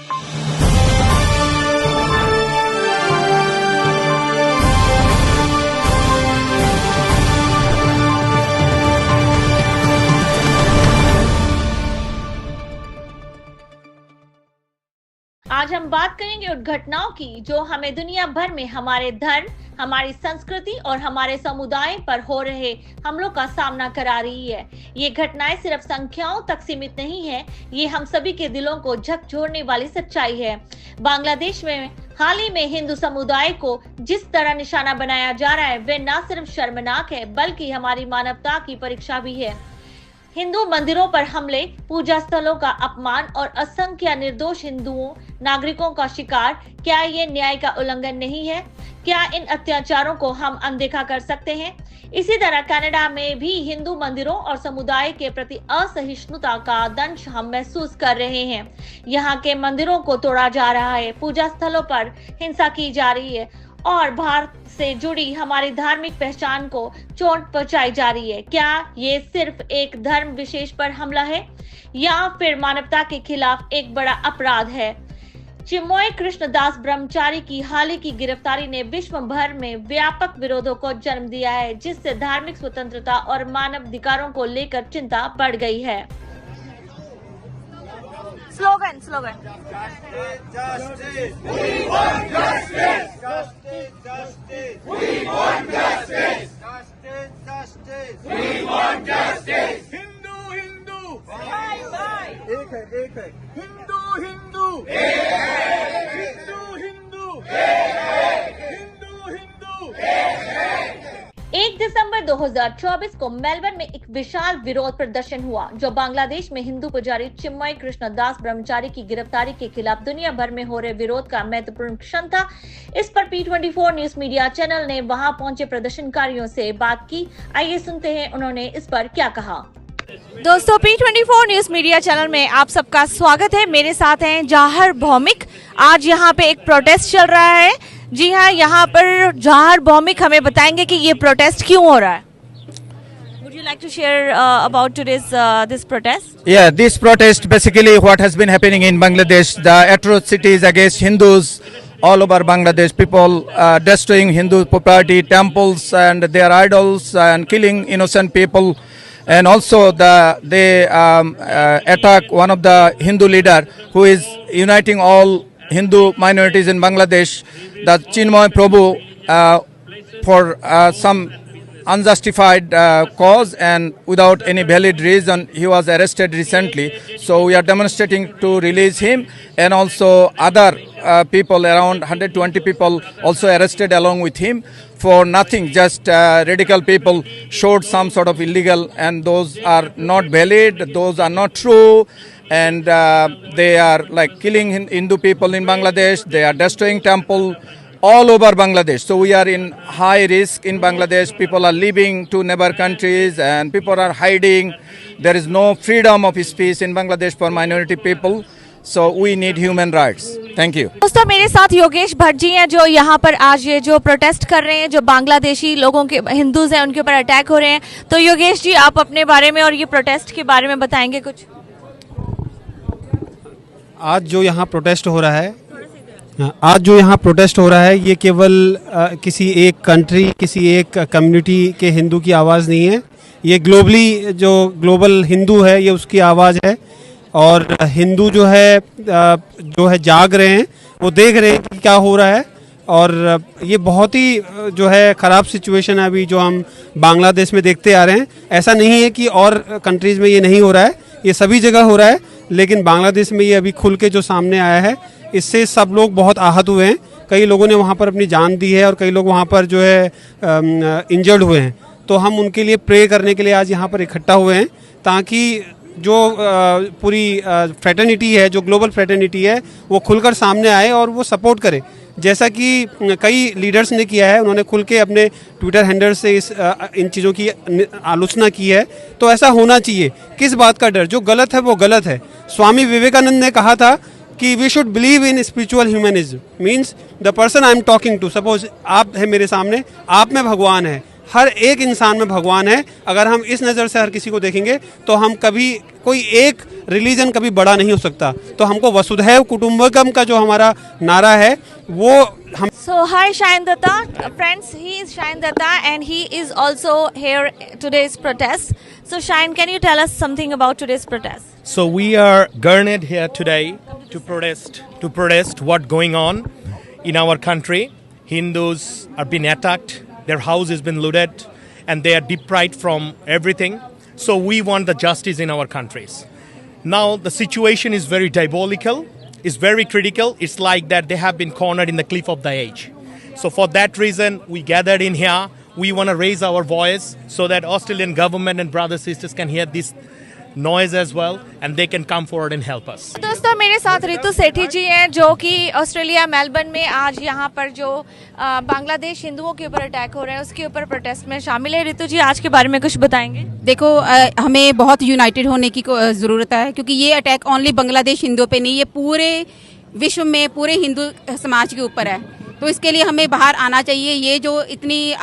आज हम बात करेंगे उन घटनाओं की जो हमें दुनिया भर में हमारे धर्म, हमारी संस्कृति और हमारे समुदाय पर हो रहे हमलों का सामना करा रही है। ये घटनाएं सिर्फ संख्याओं तक सीमित नहीं है, ये हम सभी के दिलों को झकझोरने वाली सच्चाई है। बांग्लादेश में हाल ही में हिंदू समुदाय को जिस तरह निशाना बनाया जा रहा है, वे न सिर्फ शर्मनाक है बल्कि हमारी मानवता की परीक्षा भी है। हिंदू मंदिरों पर हमले, पूजा स्थलों का अपमान और असंख्य निर्दोष हिंदुओं नागरिकों का शिकार, क्या ये न्याय का उल्लंघन नहीं है? क्या इन अत्याचारों को हम अनदेखा कर सकते हैं? इसी तरह कनाडा में भी हिंदू मंदिरों और समुदाय के प्रति असहिष्णुता का दंश हम महसूस कर रहे हैं। यहाँ के मंदिरों को तोड़ा जा रहा है, पूजा स्थलों पर हिंसा की जा रही है और भारत से जुड़ी हमारी धार्मिक पहचान को चोट पहुंचाई जा रही है। क्या ये सिर्फ एक धर्म विशेष पर हमला है या फिर मानवता के खिलाफ एक बड़ा अपराध है? चिन्मय कृष्णदास ब्रह्मचारी की हाल ही की गिरफ्तारी ने विश्व भर में व्यापक विरोधों को जन्म दिया है, जिससे धार्मिक स्वतंत्रता और मानवाधिकारों को लेकर चिंता बढ़ गई है। Slogan Justice, we want justice. Justice, justice, we want justice. Justice, justice, we want justice. Hindu, Hindu, bye bye. एक है. Hindu, Hindu, एक है. Hindu, Hindu, एक है. Hindu, Hindu, एक है. 1 दिसंबर 2024 को मेलबर्न में एक विशाल विरोध प्रदर्शन हुआ, जो बांग्लादेश में हिंदू पुजारी चिन्मय कृष्णदास ब्रह्मचारी की गिरफ्तारी के खिलाफ दुनिया भर में हो रहे विरोध का महत्वपूर्ण क्षण था। इस पर P24 न्यूज मीडिया चैनल ने वहां पहुंचे प्रदर्शनकारियों से बात की। आइए सुनते हैं उन्होंने इस पर क्या कहा। दोस्तों, P24 न्यूज मीडिया चैनल में आप सबका स्वागत है। मेरे साथ हैं जाहर भौमिक। आज यहाँ पे एक प्रोटेस्ट चल रहा है। जी हाँ, यहाँ पर जाहर भौमिक हमें बताएंगे कि ये प्रोटेस्ट क्यों हो रहा है। Would you like to share about today's this protest? Yeah, this protest basically what has been happening in Bangladesh, the atrocities against Hindus all over Bangladesh, people destroying Hindu property, temples and their idols and killing innocent people. And also they attack one of the Hindu leader who is uniting all Hindu minorities in Bangladesh, the Chinmoy Prabhu, for some unjustified cause and without any valid reason. He was arrested recently, so we are demonstrating to release him, and also other people, around 120 people also arrested along with him for nothing, just radical people showed some sort of illegal, and those are not valid, those are not true. And they are like killing Hindu people in Bangladesh, they are destroying temple all over Bangladesh. So we are in high risk in Bangladesh. People are leaving to neighbor countries and people are hiding. There is no freedom of speech in Bangladesh for minority people. So we need human rights. Thank you. दोस्तों, मेरे साथ योगेश भट्ट जी हैं, जो यहाँ पर आज ये जो प्रोटेस्ट कर रहे हैं, जो बांग्लादेशी लोगों के हिंदूज हैं उनके ऊपर अटैक हो रहे हैं। तो योगेश जी, आप अपने बारे में और ये प्रोटेस्ट के बारे में बताएंगे कुछ? आज जो यहाँ प्रोटेस्ट हो रहा है, ये केवल किसी एक कंट्री, किसी एक कम्युनिटी के हिंदू की आवाज़ नहीं है। ये ग्लोबल हिंदू है, ये उसकी आवाज़ है। और हिंदू जो है जाग रहे हैं, वो देख रहे हैं कि क्या हो रहा है। और ये बहुत ही जो है ख़राब सिचुएशन है अभी जो हम बांग्लादेश में देखते आ रहे हैं। ऐसा नहीं है कि और कंट्रीज़ में ये नहीं हो रहा है, ये सभी जगह हो रहा है, लेकिन बांग्लादेश में ये अभी खुल के जो सामने आया है, इससे सब लोग बहुत आहत हुए हैं। कई लोगों ने वहाँ पर अपनी जान दी है और कई लोग वहाँ पर जो है इंजर्ड हुए हैं। तो हम उनके लिए प्रे करने के लिए आज यहाँ पर इकट्ठा हुए हैं, ताकि जो पूरी फ्रेटर्निटी है, जो ग्लोबल फ्रेटर्निटी है, वो खुलकर सामने आए और वो सपोर्ट करे, जैसा कि कई लीडर्स ने किया है। उन्होंने खुल के अपने ट्विटर हैंडल से इन चीज़ों की आलोचना की है। तो ऐसा होना चाहिए। किस बात का डर? जो गलत है वो गलत है। स्वामी विवेकानंद ने कहा था कि we should believe in spiritual humanism, means the person I am talking to, suppose आप है मेरे सामने, आप में भगवान है, हर एक इंसान में भगवान है। अगर हम इस नज़र से हर किसी को देखेंगे तो हम कभी कोई एक रिलीजन कभी बड़ा नहीं हो सकता। तो हमको वसुधैव कुटुंबकम का जो हमारा नारा है वो हम So hi Shayan Datta, friends, he is Shayan Datta and he is also here today's protest. So Shayan, can you tell us something about today's protest? So we are garnered here today to protest what going on in our country. Hindus are being attacked, their house has been looted, and they are deprived from everything. So we want the justice in our countries. Now the situation is very diabolical, it's very critical. It's like that they have been cornered in the cliff of the age. So for that reason, we gathered in here. We want to raise our voice so that Australian government and brothers sisters can hear this noise as well, and they can come forward and help us. दोस्तों, मेरे साथ रितु सेठी जी हैं जो कि Australia Melbourne में आज यहाँ पर जो बांग्लादेश हिंदुओं के ऊपर अटैक हो रहे हैं उसके ऊपर प्रोटेस्ट में शामिल है। रितु जी, आज के बारे में कुछ बताएंगे? देखो, हमें बहुत यूनाइटेड होने की ज़रूरत है, क्योंकि ये अटैक ओनली बांग्लादेश हिंदुओं पे नहीं, ये पूरे विश्व में पूरे हिंदू समाज के ऊपर है। तो इसके लिए हमें बाहर आना चाहिए। ये जो इतनी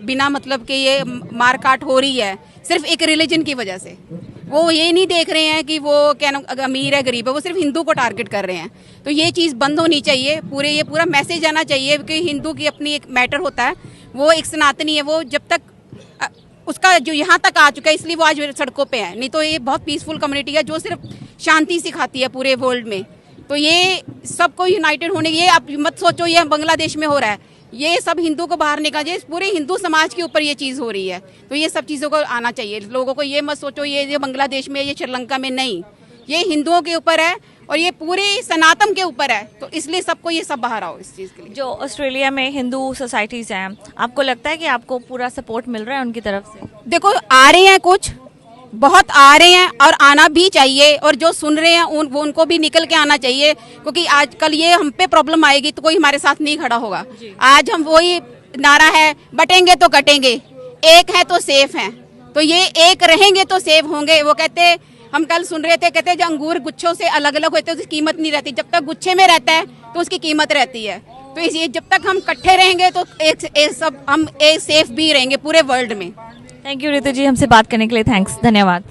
बिना मतलब के ये मारकाट हो रही है सिर्फ एक रिलीजन की वजह से, वो ये नहीं देख रहे हैं कि वो क्या अमीर है गरीब है, वो सिर्फ हिंदू को टारगेट कर रहे हैं। तो ये चीज़ बंद होनी चाहिए। ये पूरा मैसेज आना चाहिए कि हिंदू की अपनी एक मैटर होता है, वो एक सनातनी है, वो जब तक उसका जो यहाँ तक आ चुका है इसलिए वो आज सड़कों पे है। नहीं तो ये बहुत पीसफुल कम्युनिटी है जो सिर्फ शांति सिखाती है पूरे वर्ल्ड में। तो ये सबको यूनाइटेड होने, ये आप मत सोचो ये बांग्लादेश में हो रहा है, ये सब हिंदू को बाहर निकाल, ये पूरे हिंदू समाज के ऊपर ये चीज़ हो रही है। तो ये सब चीज़ों को आना चाहिए लोगों को। ये मत सोचो ये बांग्लादेश में, ये श्रीलंका में नहीं, ये हिंदुओं के ऊपर है और ये पूरे सनातन के ऊपर है। तो इसलिए सबको ये सब बाहर आओ इस चीज़ के लिए। जो ऑस्ट्रेलिया में हिंदू सोसाइटीज़ हैं, आपको लगता है कि आपको पूरा सपोर्ट मिल रहा है उनकी तरफ से? देखो, आ रहे हैं, कुछ बहुत आ रहे हैं और आना भी चाहिए, और जो सुन रहे हैं उनको भी निकल के आना चाहिए, क्योंकि आजकल ये हम पे प्रॉब्लम आएगी तो कोई हमारे साथ नहीं खड़ा होगा। आज हम वही नारा है, बटेंगे तो कटेंगे, एक है तो सेफ हैं। तो ये एक रहेंगे तो सेफ होंगे। वो कहते, हम कल सुन रहे थे, कहते जो अंगूर गुच्छों से अलग अलग होते हैं उसकी कीमत नहीं रहती, जब तक गुच्छे में रहता है तो उसकी कीमत रहती है। तो इसलिए जब तक हम इकट्ठे रहेंगे तो हम एक सेफ भी रहेंगे पूरे वर्ल्ड में। थैंक यू रितु जी, हमसे बात करने के लिए थैंक्स, धन्यवाद।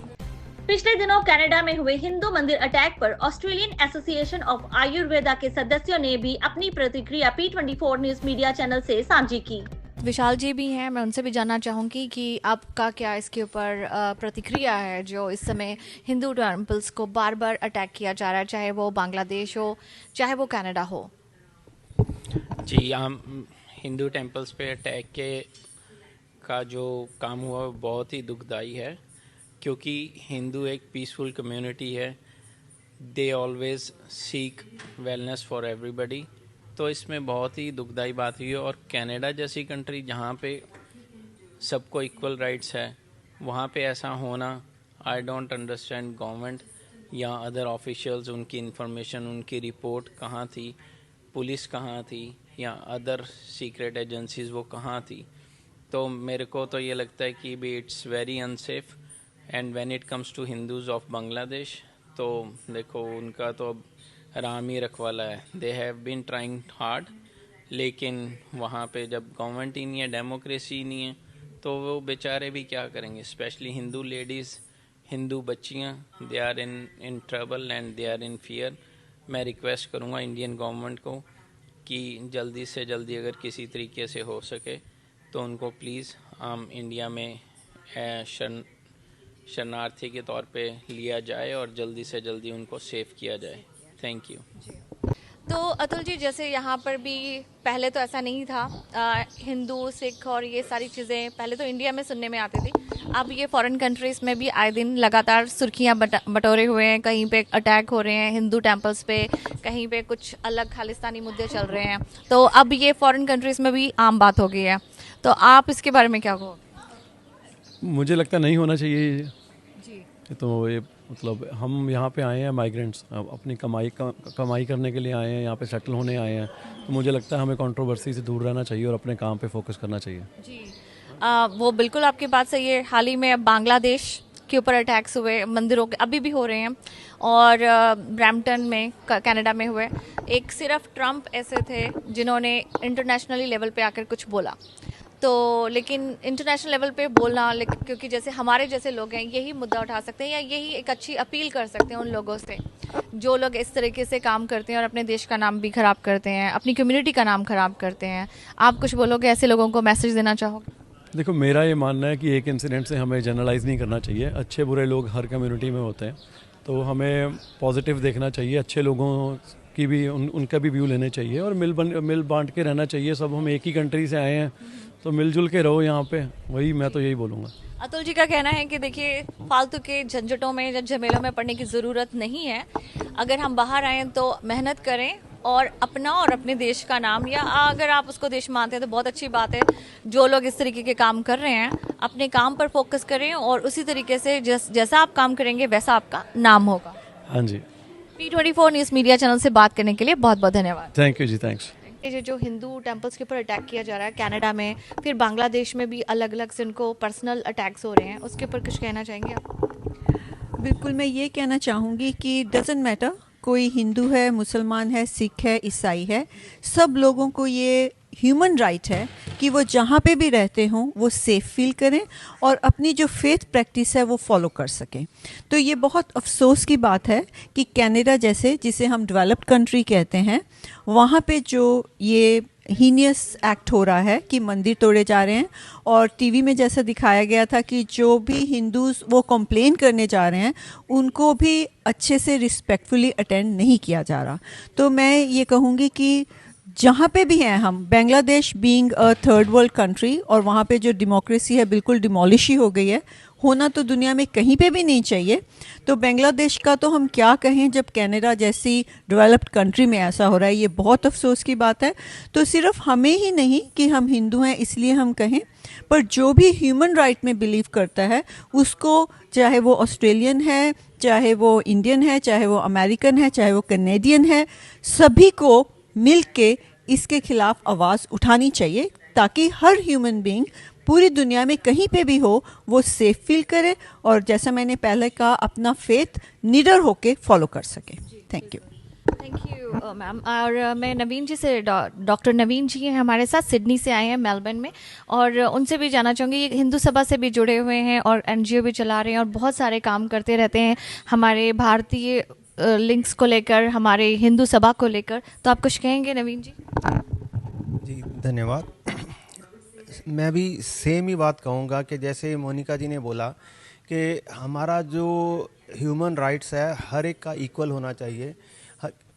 पिछले दिनों कनाडा में हुए हिंदू मंदिर अटैक पर ऑस्ट्रेलियन एसोसिएशन ऑफ आयुर्वेदा के सदस्यों ने भी अपनी प्रतिक्रिया P24 न्यूज मीडिया चैनल से साझी की। विशाल जी भी हैं, मैं उनसे भी जानना चाहूँगी कि आपका क्या इसके ऊपर प्रतिक्रिया है जो इस समय हिंदू टेम्पल्स को बार बार अटैक किया जा रहा है, चाहे वो बांग्लादेश हो चाहे वो कनाडा हो। जी, हम हिंदू टेम्पल्स पे अटैक का जो काम हुआ वो बहुत ही दुखदाई है, क्योंकि हिंदू एक पीसफुल कम्युनिटी है। They always seek wellness for everybody. तो इसमें बहुत ही दुखदाई बात हुई है। और कनाडा जैसी कंट्री जहाँ पे सबको इक्वल राइट्स है, वहाँ पे ऐसा होना, आई डोंट अंडरस्टैंड गवर्नमेंट या अदर ऑफिशियल्स, उनकी इंफॉर्मेशन, उनकी रिपोर्ट कहाँ थी, पुलिस कहाँ थी या अदर सीक्रेट एजेंसीज वो कहाँ थी। तो मेरे को तो ये लगता है कि भी it's very unsafe. And when it comes to Hindus of Bangladesh, तो देखो उनका तो अब राम ही रखवाला है। They have been trying hard, लेकिन वहाँ पे जब गवर्नमेंट ही नहीं है, डेमोक्रेसी ही नहीं है, तो वो बेचारे भी क्या करेंगे। स्पेशली हिंदू लेडीज़, हिंदू बच्चियाँ, they are in trouble and they are in fear. मैं रिक्वेस्ट करूँगा इंडियन गवर्नमेंट को कि जल्दी से जल्दी अगर किसी तरीके से हो सके तो उनको प्लीज़ इंडिया में शरणार्थी के तौर पे लिया जाए और जल्दी से जल्दी उनको सेव किया जाए। Thank you. तो अतुल जी, जैसे यहाँ पर भी पहले तो ऐसा नहीं था, हिंदू सिख और ये सारी चीज़ें पहले तो इंडिया में सुनने में आती थी, अब ये फॉरेन कंट्रीज़ में भी आए दिन लगातार सुर्खियाँ बटोरे हुए हैं। कहीं पे अटैक हो रहे हैं हिंदू टेम्पल्स पे, कहीं पे कुछ अलग खालिस्तानी मुद्दे चल रहे हैं। तो अब ये फॉरेन कंट्रीज़ में भी आम बात हो गई है, तो आप इसके बारे में क्या कहो? मुझे लगता नहीं होना चाहिए जी। तो ये मतलब हम यहाँ पे आए हैं माइग्रेंट्स, अपनी कमाई करने के लिए आए हैं, यहाँ पे सेटल होने आए हैं। तो मुझे लगता है हमें कंट्रोवर्सी से दूर रहना चाहिए और अपने काम पे फोकस करना चाहिए जी। वो बिल्कुल आपकी बात सही है। हाल ही में बांग्लादेश के ऊपर अटैक्स हुए, मंदिरों के अभी भी हो रहे हैं, और ब्रैम्पटन में कनाडा में हुए। एक सिर्फ ट्रम्प ऐसे थे जिन्होंने इंटरनेशनली लेवल पे आकर कुछ बोला। तो लेकिन इंटरनेशनल लेवल पे बोलना, क्योंकि जैसे हमारे जैसे लोग हैं यही मुद्दा उठा सकते हैं या यही एक अच्छी अपील कर सकते हैं उन लोगों से जो लोग इस तरीके से काम करते हैं और अपने देश का नाम भी ख़राब करते हैं, अपनी कम्युनिटी का नाम ख़राब करते हैं। आप कुछ बोलोगे, ऐसे लोगों को मैसेज देना चाहोगे? देखो, मेरा ये मानना है कि एक इंसिडेंट से हमें जनरलाइज नहीं करना चाहिए। अच्छे बुरे लोग हर कम्युनिटी में होते हैं, तो हमें पॉजिटिव देखना चाहिए। अच्छे लोगों की भी उनका भी व्यू लेने चाहिए और मिल बांट के रहना चाहिए। सब हम एक ही कंट्री से आए हैं, तो मिलजुल के रहो यहाँ पे, वही मैं तो यही बोलूँगा। अतुल जी का कहना है कि देखिए, फालतू के झंझटों में या झमेलों में पड़ने की ज़रूरत नहीं है। अगर हम बाहर आएँ तो मेहनत करें और अपना और अपने देश का नाम, या अगर आप उसको देश मानते हैं तो बहुत अच्छी बात है। जो लोग इस तरीके के काम कर रहे हैं अपने काम पर फोकस करें और उसी तरीके से जैसा आप काम करेंगे वैसा आपका नाम होगा। हाँ जी। P24 न्यूज़ मीडिया चैनल से बात करने के लिए बहुत बहुत धन्यवाद। थैंक यू जी, थैंक्स। ये जो हिंदू टेम्पल्स के ऊपर अटैक किया जा रहा है कनाडा में, फिर बांग्लादेश में भी अलग अलग से उनको पर्सनल अटैक्स हो रहे हैं, उसके ऊपर कुछ कहना चाहेंगे आप? बिल्कुल, मैं ये कहना चाहूँगी कि डजेंट मैटर कोई हिंदू है, मुसलमान है, सिख है, ईसाई है, सब लोगों को ये ह्यूमन राइट है कि वो जहाँ पे भी रहते हों वो सेफ़ फील करें और अपनी जो फेथ प्रैक्टिस है वो फॉलो कर सकें। तो ये बहुत अफसोस की बात है कि कनाडा जैसे, जिसे हम डेवलप्ड कंट्री कहते हैं, वहाँ पे जो ये हीनियस एक्ट हो रहा है कि मंदिर तोड़े जा रहे हैं, और टीवी में जैसा दिखाया गया था कि जो भी हिंदूज वो कंप्लेन करने जा रहे हैं उनको भी अच्छे से रिस्पेक्टफुली अटेंड नहीं किया जा रहा। तो मैं ये कहूँगी कि जहाँ पे भी हैं हम, Bangladesh being a third world country, और वहाँ पे जो डेमोक्रेसी है बिल्कुल डिमोलिश ही हो गई है, होना तो दुनिया में कहीं पे भी नहीं चाहिए। तो बांग्लादेश का तो हम क्या कहें जब कनाडा जैसी डेवलप्ड कंट्री में ऐसा हो रहा है, ये बहुत अफसोस की बात है। तो सिर्फ हमें ही नहीं कि हम हिंदू हैं इसलिए हम कहें, पर जो भी ह्यूमन राइट में बिलीव करता है उसको, चाहे वो ऑस्ट्रेलियन है, चाहे वो इंडियन है, चाहे वो अमेरिकन है, चाहे वो कैनेडियन है, सभी को मिल के इसके खिलाफ आवाज़ उठानी चाहिए ताकि हर ह्यूमन बीइंग पूरी दुनिया में कहीं पे भी हो वो सेफ फील करे और जैसा मैंने पहले कहा अपना फेथ निडर होके फॉलो कर सके। Thank you ma'am. और मैं नवीन जी से, डॉक्टर नवीन जी हैं हमारे साथ, सिडनी से आए हैं, मेलबर्न में, और उनसे भी जानना चाहूँगी। ये हिंदू सभा से भी जुड़े हुए हैं और एनजीओ भी चला रहे हैं और बहुत सारे काम करते रहते हैं हमारे भारतीय लिंक्स को लेकर, हमारे हिंदू सभा को लेकर। तो आप कुछ कहेंगे नवीन जी? जी धन्यवाद। मैं भी सेम ही बात कहूँगा कि जैसे मोनिका जी ने बोला कि हमारा जो ह्यूमन राइट्स है हर एक का इक्वल होना चाहिए,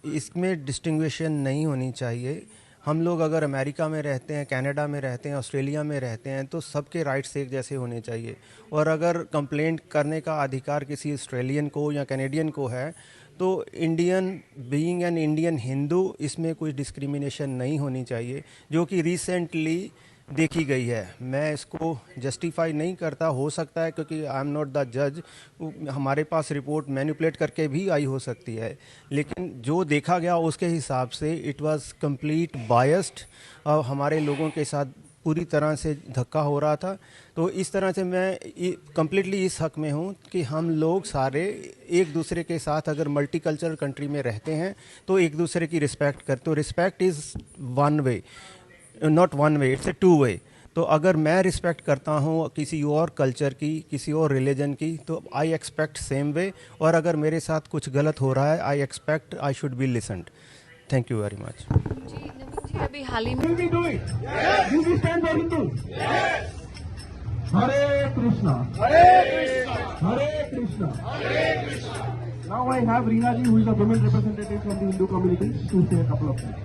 इसमें डिस्टिंग्विशन नहीं होनी चाहिए। हम लोग अगर अमेरिका में रहते हैं, कनाडा में रहते हैं, ऑस्ट्रेलिया में रहते हैं, तो सबके राइट्स एक जैसे होने चाहिए। और अगर कंप्लेंट करने का अधिकार किसी ऑस्ट्रेलियन को या कैनेडियन को है तो Indian being an Indian Hindu, इसमें कोई डिस्क्रिमिनेशन नहीं होनी चाहिए, जो कि रिसेंटली देखी गई है। मैं इसको जस्टिफाई नहीं करता, हो सकता है क्योंकि आई एम नॉट द जज, हमारे पास रिपोर्ट मैनिपुलेट करके भी आई हो सकती है, लेकिन जो देखा गया उसके हिसाब से इट वाज कंप्लीट बायस्ड और हमारे लोगों के साथ पूरी तरह से धक्का हो रहा था। तो इस तरह से मैं कम्प्लीटली इस हक में हूँ कि हम लोग सारे एक दूसरे के साथ अगर मल्टी कल्चरल कंट्री में रहते हैं तो एक दूसरे की रिस्पेक्ट करते। तो respect is one way, not one way, it's a two way. तो अगर मैं रिस्पेक्ट करता हूँ किसी और कल्चर की, किसी और रिलीजन की, तो आई एक्सपेक्ट सेम वे, और अगर मेरे साथ कुछ गलत हो रहा है I expect I should be listened. Thank you very much. जी अभी हाल ही में हरे कृष्णा हरे कृष्णा हरे कृष्णा हरे Krishna. Now I have Reena ji, who is a women representative from the Hindu community, to say a couple of things.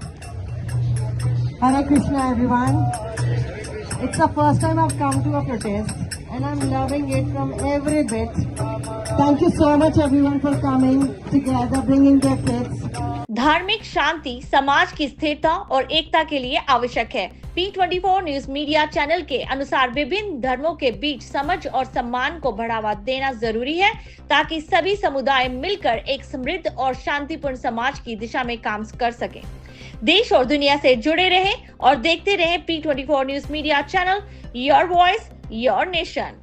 Hare Krishna everyone. It's the first time I've come to a protest and I'm loving it from every bit. Thank you so much everyone for coming together, bringing their kids. धार्मिक शांति समाज की स्थिरता और एकता के लिए आवश्यक है। P24 news media channel के अनुसार विभिन्न धर्मों के बीच समझ और सम्मान को बढ़ावा देना जरूरी है ताकि सभी समुदाय मिलकर एक समृद्ध और शांतिपूर्ण समाज की दिशा में काम कर सकें। देश और दुनिया से जुड़े रहें और देखते रहें P24 news media channel, your voice your nation.